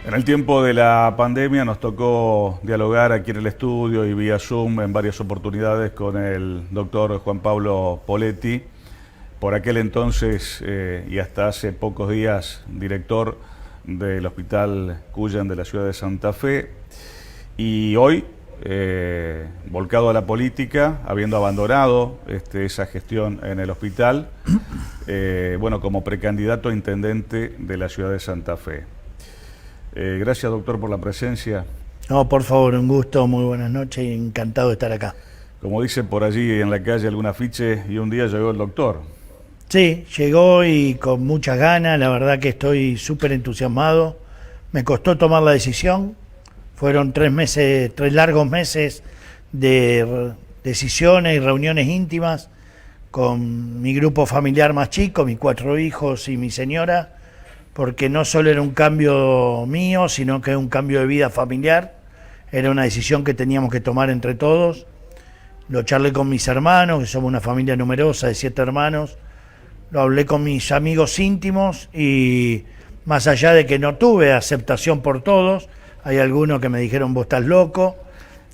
En el tiempo de la pandemia nos tocó dialogar aquí en el estudio y vía Zoom en varias oportunidades con el doctor Juan Pablo Poletti, por aquel entonces y hasta hace pocos días director del Hospital Cuyen de la ciudad de Santa Fe, y hoy volcado a la política, habiendo abandonado esa gestión en el hospital, bueno, como precandidato a intendente de la ciudad de Santa Fe. Gracias, doctor, por la presencia. No, por favor, un gusto, muy buenas noches y encantado de estar acá. Como dicen por allí en la calle algún afiche, y un día llegó el doctor. Sí, llegó y con muchas ganas, la verdad que estoy súper entusiasmado. Me costó tomar la decisión, fueron 3 largos meses de decisiones y reuniones íntimas con mi grupo familiar más chico, mis 4 hijos y mi señora, porque no solo era un cambio mío, sino que era un cambio de vida familiar. Era una decisión que teníamos que tomar entre todos. Lo charlé con mis hermanos, que somos una familia numerosa de 7 hermanos. Lo hablé con mis amigos íntimos y más allá de que no tuve aceptación por todos, hay algunos que me dijeron, vos estás loco.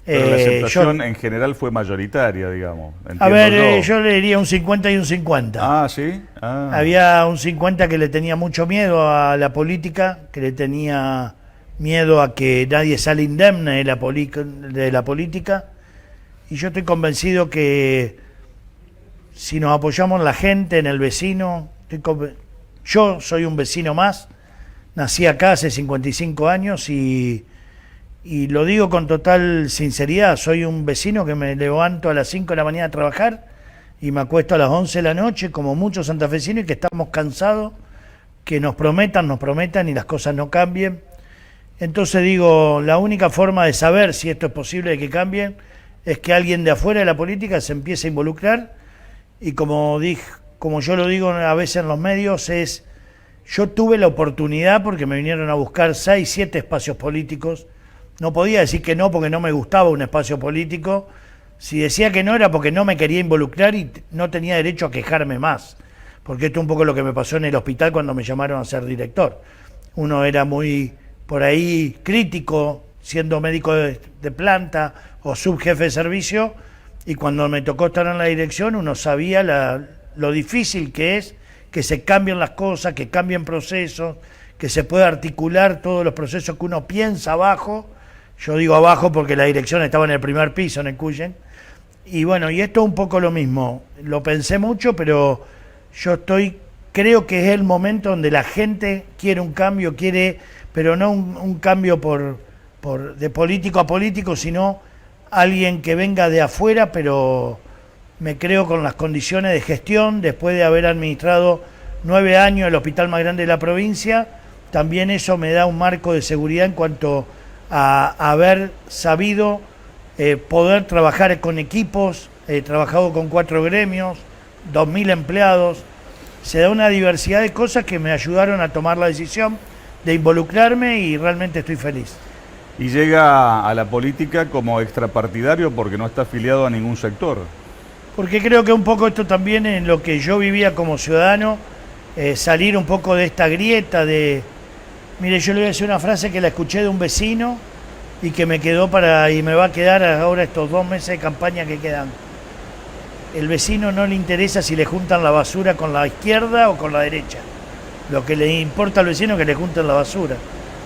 Pero la aceptación en general fue mayoritaria, digamos. A ver, yo le diría un 50 y un 50. Ah, ¿sí? Ah. Había un 50 que le tenía mucho miedo a la política, que le tenía miedo a que nadie sale indemne de la política. Y yo estoy convencido que si nos apoyamos en la gente, en el vecino, yo soy un vecino más, nací acá hace 55 años y lo digo con total sinceridad, soy un vecino que me levanto a las 5 de la mañana a trabajar y me acuesto a las 11 de la noche, como muchos santafesinos, y que estamos cansados, que nos prometan y las cosas no cambien. Entonces digo, la única forma de saber si esto es posible de que cambien es que alguien de afuera de la política se empiece a involucrar, y como yo lo digo a veces en los medios, yo tuve la oportunidad, porque me vinieron a buscar 6, 7 espacios políticos. No podía decir que no porque no me gustaba un espacio político. Si decía que no era porque no me quería involucrar y no tenía derecho a quejarme más. Porque esto es un poco lo que me pasó en el hospital cuando me llamaron a ser director. Uno era muy, por ahí, crítico, siendo médico de planta o subjefe de servicio, y cuando me tocó estar en la dirección uno sabía lo difícil que es que se cambien las cosas, que cambien procesos, que se pueda articular todos los procesos que uno piensa abajo. Yo digo abajo porque la dirección estaba en el primer piso, en el Cuyen. Y bueno, y esto es un poco lo mismo. Lo pensé mucho, pero creo que es el momento donde la gente quiere un cambio, pero no un cambio de político a político, sino alguien que venga de afuera, pero me creo con las condiciones de gestión, después de haber administrado 9 años el hospital más grande de la provincia. También eso me da un marco de seguridad en cuanto a haber sabido poder trabajar con equipos, trabajado con 4 gremios, 2.000 empleados. Se da una diversidad de cosas que me ayudaron a tomar la decisión de involucrarme y realmente estoy feliz. Y llega a la política como extrapartidario porque no está afiliado a ningún sector. Porque creo que un poco esto también en lo que yo vivía como ciudadano, salir un poco de esta grieta de... Mire, yo le voy a decir una frase que la escuché de un vecino y que me quedó y me va a quedar ahora estos 2 meses de campaña que quedan. El vecino no le interesa si le juntan la basura con la izquierda o con la derecha. Lo que le importa al vecino es que le junten la basura.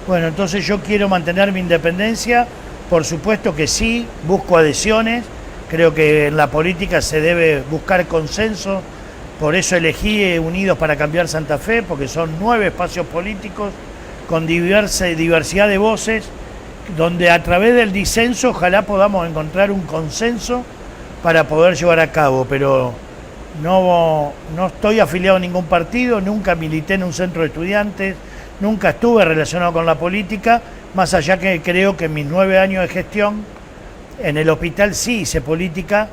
Bueno, entonces yo quiero mantener mi independencia, por supuesto que sí, busco adhesiones, creo que en la política se debe buscar consenso, por eso elegí Unidos para Cambiar Santa Fe, porque son 9 espacios políticos con diversidad de voces, donde a través del disenso ojalá podamos encontrar un consenso para poder llevar a cabo, pero no estoy afiliado a ningún partido, nunca milité en un centro de estudiantes, nunca estuve relacionado con la política, más allá que creo que en mis 9 años de gestión en el hospital sí hice política,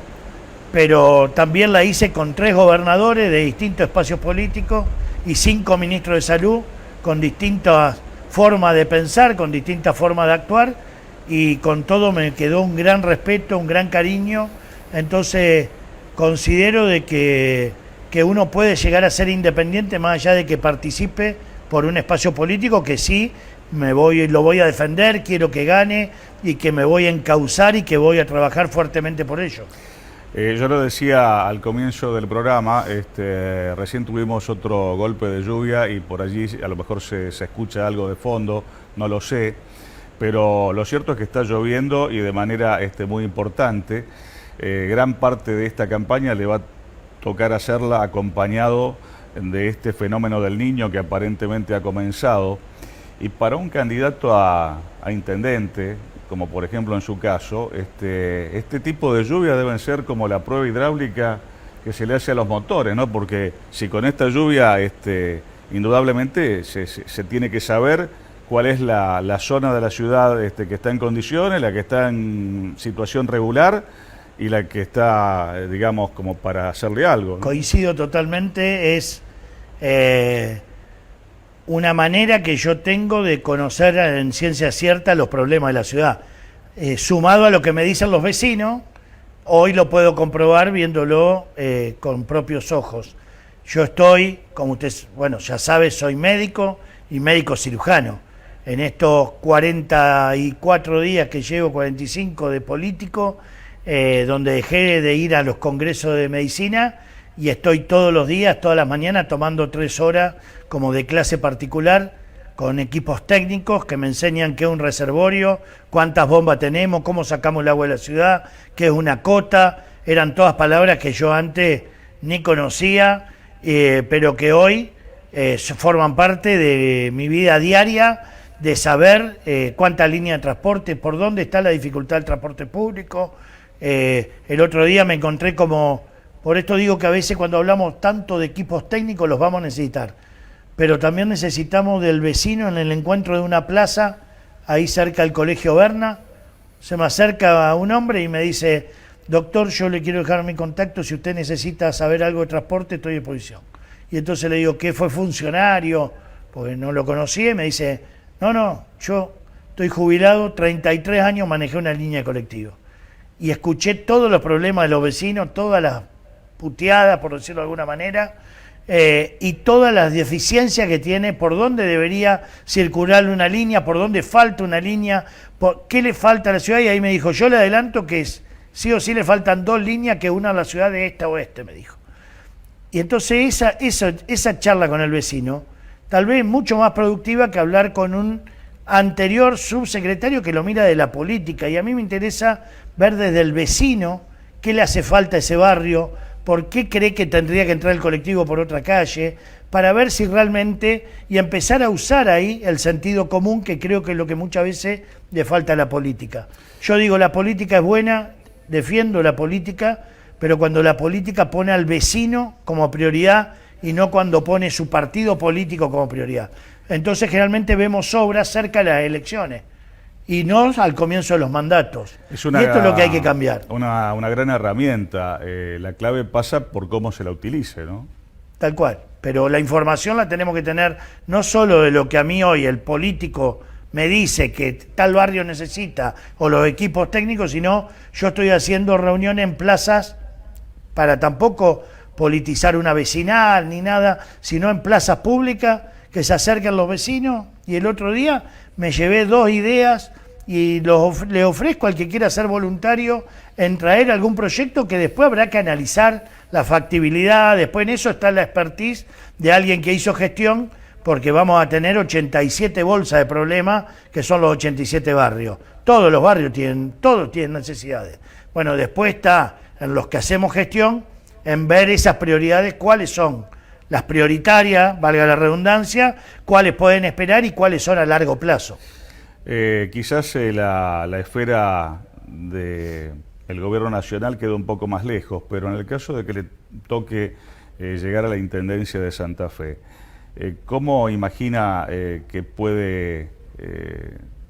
pero también la hice con 3 gobernadores de distintos espacios políticos y 5 ministros de salud con distintas formas de pensar, con distintas formas de actuar, y con todo me quedó un gran respeto, un gran cariño. Entonces considero de que uno puede llegar a ser independiente más allá de que participe por un espacio político que sí lo voy a defender, quiero que gane y que me voy a encauzar y que voy a trabajar fuertemente por ello. Yo lo decía al comienzo del programa, recién tuvimos otro golpe de lluvia y por allí a lo mejor se escucha algo de fondo, no lo sé, pero lo cierto es que está lloviendo y de manera muy importante. Gran parte de esta campaña le va a tocar hacerla acompañado de este fenómeno del Niño que aparentemente ha comenzado. Y para un candidato a intendente, como por ejemplo en su caso, este tipo de lluvia deben ser como la prueba hidráulica que se le hace a los motores, ¿no? Porque si con esta lluvia, indudablemente se tiene que saber cuál es la zona de la ciudad que está en condiciones, la que está en situación regular y la que está, digamos, como para hacerle algo, ¿no? Coincido totalmente, es una manera que yo tengo de conocer en ciencia cierta los problemas de la ciudad. Sumado a lo que me dicen los vecinos, hoy lo puedo comprobar viéndolo con propios ojos. Yo estoy, como usted, bueno, ya sabe, soy médico y médico cirujano. En estos 44 días que llevo, 45 de político, donde dejé de ir a los congresos de medicina y estoy todos los días, todas las mañanas, tomando 3 horas como de clase particular con equipos técnicos que me enseñan qué es un reservorio, cuántas bombas tenemos, cómo sacamos el agua de la ciudad, qué es una cota. Eran todas palabras que yo antes ni conocía, pero que hoy forman parte de mi vida diaria, de saber cuánta línea de transporte, por dónde está la dificultad del transporte público. El otro día me encontré por esto digo que a veces cuando hablamos tanto de equipos técnicos los vamos a necesitar, pero también necesitamos del vecino en el encuentro de una plaza, ahí cerca del Colegio Berna. Se me acerca un hombre y me dice: doctor, yo le quiero dejar mi contacto, si usted necesita saber algo de transporte, estoy a disposición. Y entonces le digo, ¿qué fue funcionario? Porque no lo conocía, y me dice, no, yo estoy jubilado, 33 años manejé una línea de colectivo. Y escuché todos los problemas de los vecinos, todas las puteadas, por decirlo de alguna manera, y todas las deficiencias que tiene, por dónde debería circular una línea, por dónde falta una línea, por qué le falta a la ciudad. Y ahí me dijo, yo le adelanto que sí o sí le faltan 2 líneas, que una a la ciudad de este a oeste, me dijo. Y entonces esa charla con el vecino, tal vez mucho más productiva que hablar con un anterior subsecretario que lo mira de la política. Y a mí me interesa ver desde el vecino qué le hace falta a ese barrio, por qué cree que tendría que entrar el colectivo por otra calle, para ver si realmente, y empezar a usar ahí el sentido común, que creo que es lo que muchas veces le falta a la política. Yo digo, la política es buena, defiendo la política, pero cuando la política pone al vecino como prioridad y no cuando pone su partido político como prioridad. Entonces generalmente vemos obras cerca de las elecciones y no al comienzo de los mandatos. Y esto es lo que hay que cambiar. Una gran herramienta. La clave pasa por cómo se la utilice, ¿no? Tal cual. Pero la información la tenemos que tener no solo de lo que a mí hoy el político me dice que tal barrio necesita o los equipos técnicos, sino yo estoy haciendo reuniones en plazas para tampoco politizar una vecinal ni nada, sino en plazas públicas que se acerquen los vecinos. Y el otro día me llevé 2 ideas y le ofrezco al que quiera ser voluntario en traer algún proyecto que después habrá que analizar la factibilidad. Después en eso está la expertise de alguien que hizo gestión, porque vamos a tener 87 bolsas de problemas, que son los 87 barrios. Todos los barrios todos tienen necesidades. Bueno, después está en los que hacemos gestión, en ver esas prioridades, cuáles son las prioritarias, valga la redundancia, cuáles pueden esperar y cuáles son a largo plazo. Quizás la esfera del gobierno nacional quedó un poco más lejos, pero en el caso de que le toque llegar a la Intendencia de Santa Fe, ¿cómo imagina que puede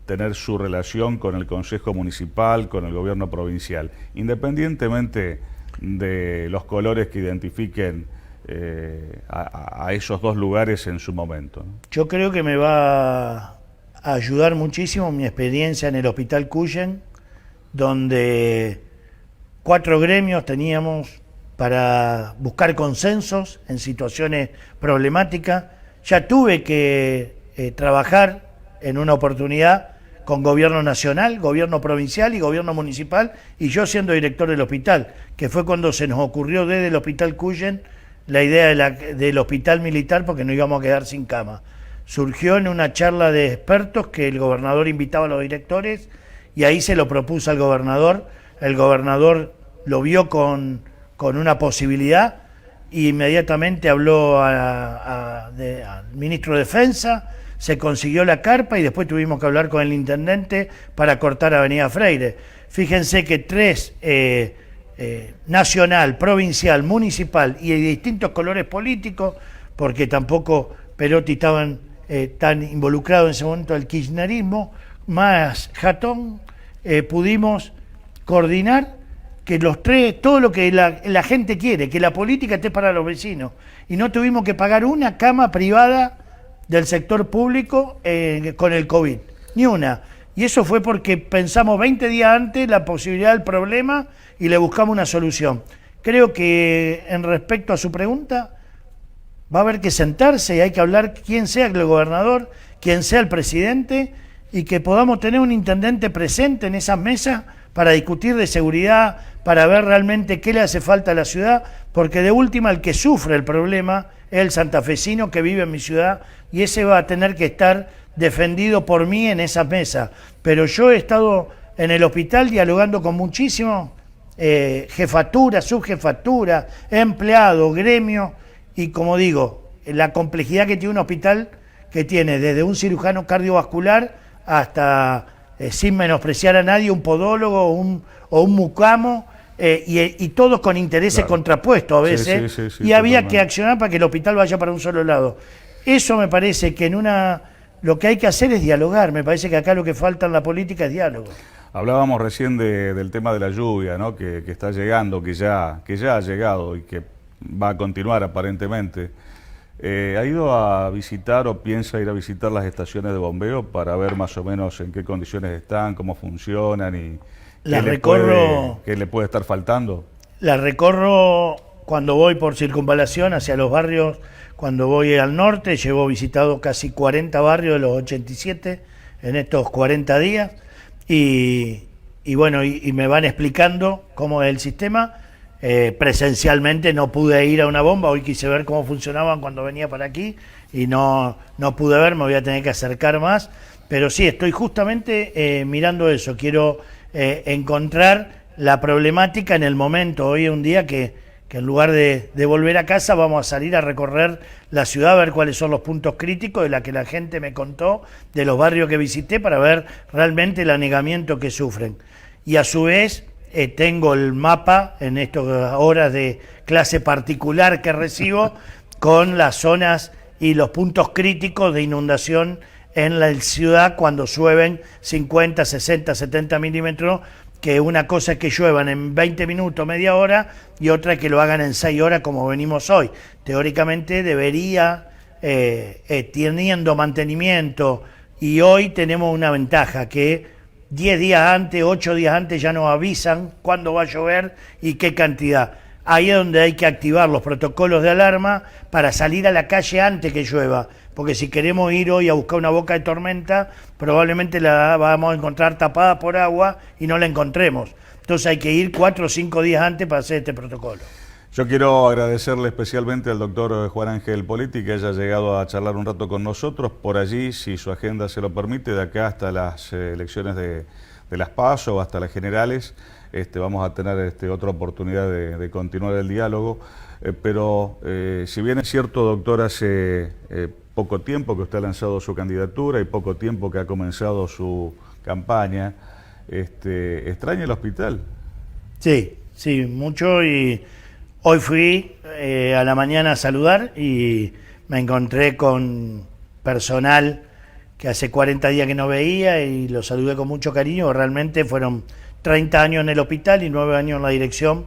tener su relación con el Consejo Municipal, con el gobierno provincial, independientemente de los colores que identifiquen a esos 2 lugares en su momento, ¿no? Yo creo que me va a ayudar muchísimo mi experiencia en el Hospital Cuyen, donde 4 gremios teníamos para buscar consensos en situaciones problemáticas. Ya tuve que trabajar en una oportunidad con gobierno nacional, gobierno provincial y gobierno municipal, y yo siendo director del hospital, que fue cuando se nos ocurrió desde el Hospital Cuyen la idea del hospital militar, porque nos íbamos a quedar sin cama. Surgió en una charla de expertos que el gobernador invitaba a los directores, y ahí se lo propuso al gobernador. El gobernador lo vio con una posibilidad, e inmediatamente habló al ministro de Defensa, se consiguió la carpa y después tuvimos que hablar con el intendente para cortar Avenida Freire. Fíjense que tres, nacional, provincial, municipal y de distintos colores políticos, porque tampoco Perotti estaban tan involucrado en ese momento del kirchnerismo, más Jatón, pudimos coordinar que los tres, todo lo que la gente quiere, que la política esté para los vecinos, y no tuvimos que pagar una cama privada del sector público con el COVID, ni una. Y eso fue porque pensamos 20 días antes la posibilidad del problema y le buscamos una solución. Creo que en respecto a su pregunta, va a haber que sentarse y hay que hablar quién sea el gobernador, quién sea el presidente, y que podamos tener un intendente presente en esas mesas para discutir de seguridad, para ver realmente qué le hace falta a la ciudad, porque de última el que sufre el problema es el santafesino que vive en mi ciudad, y ese va a tener que estar defendido por mí en esa mesa. Pero yo he estado en el hospital dialogando con muchísimos jefatura, subjefatura, empleado, gremio, y como digo, la complejidad que tiene un hospital, que tiene desde un cirujano cardiovascular hasta, sin menospreciar a nadie, un podólogo o un mucamo, y todos con intereses contrapuestos a veces, sí, y había totalmente que accionar para que el hospital vaya para un solo lado. Eso me parece que lo que hay que hacer es dialogar. Me parece que acá lo que falta en la política es diálogo. Hablábamos recién del tema de la lluvia, ¿no? que está llegando, que ya ha llegado y que va a continuar aparentemente. ¿Ha ido a visitar o piensa ir a visitar las estaciones de bombeo para ver más o menos en qué condiciones están, cómo funcionan y qué le puede estar faltando? La recorro cuando voy por circunvalación hacia los barrios. Cuando voy al norte, llevo visitado casi 40 barrios de los 87 en estos 40 días, y bueno, y me van explicando cómo es el sistema. Presencialmente no pude ir a una bomba, hoy quise ver cómo funcionaban cuando venía para aquí, y no pude ver, me voy a tener que acercar más, pero sí, estoy justamente mirando eso, quiero encontrar la problemática en el momento. Hoy es un día que en lugar de volver a casa vamos a salir a recorrer la ciudad, a ver cuáles son los puntos críticos de la que la gente me contó, de los barrios que visité, para ver realmente el anegamiento que sufren. Y a su vez tengo el mapa en estas horas de clase particular que recibo con las zonas y los puntos críticos de inundación en la ciudad cuando llueven 50, 60, 70 milímetros, que una cosa es que lluevan en 20 minutos, media hora, y otra es que lo hagan en 6 horas como venimos hoy. Teóricamente debería, teniendo mantenimiento, y hoy tenemos una ventaja, que 10 días antes, 8 días antes ya nos avisan cuándo va a llover y qué cantidad. Ahí es donde hay que activar los protocolos de alarma para salir a la calle antes que llueva, porque si queremos ir hoy a buscar una boca de tormenta, probablemente la vamos a encontrar tapada por agua y no la encontremos. Entonces hay que ir 4 o 5 días antes para hacer este protocolo. Yo quiero agradecerle especialmente al doctor Juan Ángel Poletti que haya llegado a charlar un rato con nosotros. Por allí, si su agenda se lo permite, de acá hasta las elecciones de las PASO o hasta las generales, vamos a tener otra oportunidad de continuar el diálogo. Pero si bien es cierto, doctor, hace poco tiempo que usted ha lanzado su candidatura y poco tiempo que ha comenzado su campaña, ¿extraña el hospital? Sí, mucho, y hoy fui a la mañana a saludar y me encontré con personal que hace 40 días que no veía y lo saludé con mucho cariño. Realmente fueron 30 años en el hospital y 9 años en la dirección,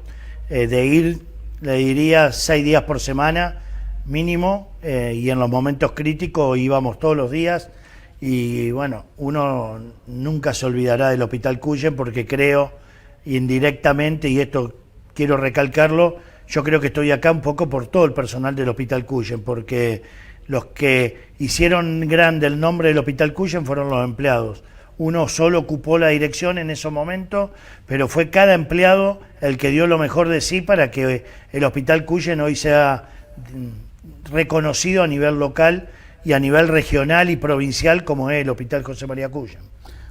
de ir, le diría, 6 días por semana mínimo, y en los momentos críticos íbamos todos los días. Y bueno, uno nunca se olvidará del Hospital Cuyen, porque creo indirectamente, y esto quiero recalcarlo, yo creo que estoy acá un poco por todo el personal del Hospital Cuyen, porque los que hicieron grande el nombre del Hospital Cuyen fueron los empleados. Uno solo ocupó la dirección en ese momento, pero fue cada empleado el que dio lo mejor de sí para que el Hospital Cuyen hoy sea reconocido a nivel local y a nivel regional y provincial como es el Hospital José María Cuyen.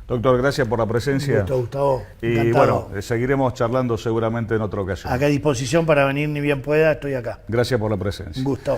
Doctor, gracias por la presencia. Un gusto, Gustavo. Y Encantado. bueno, seguiremos charlando seguramente en otra ocasión. Acá a disposición para venir ni bien pueda, estoy acá. Gracias por la presencia. Un gusto.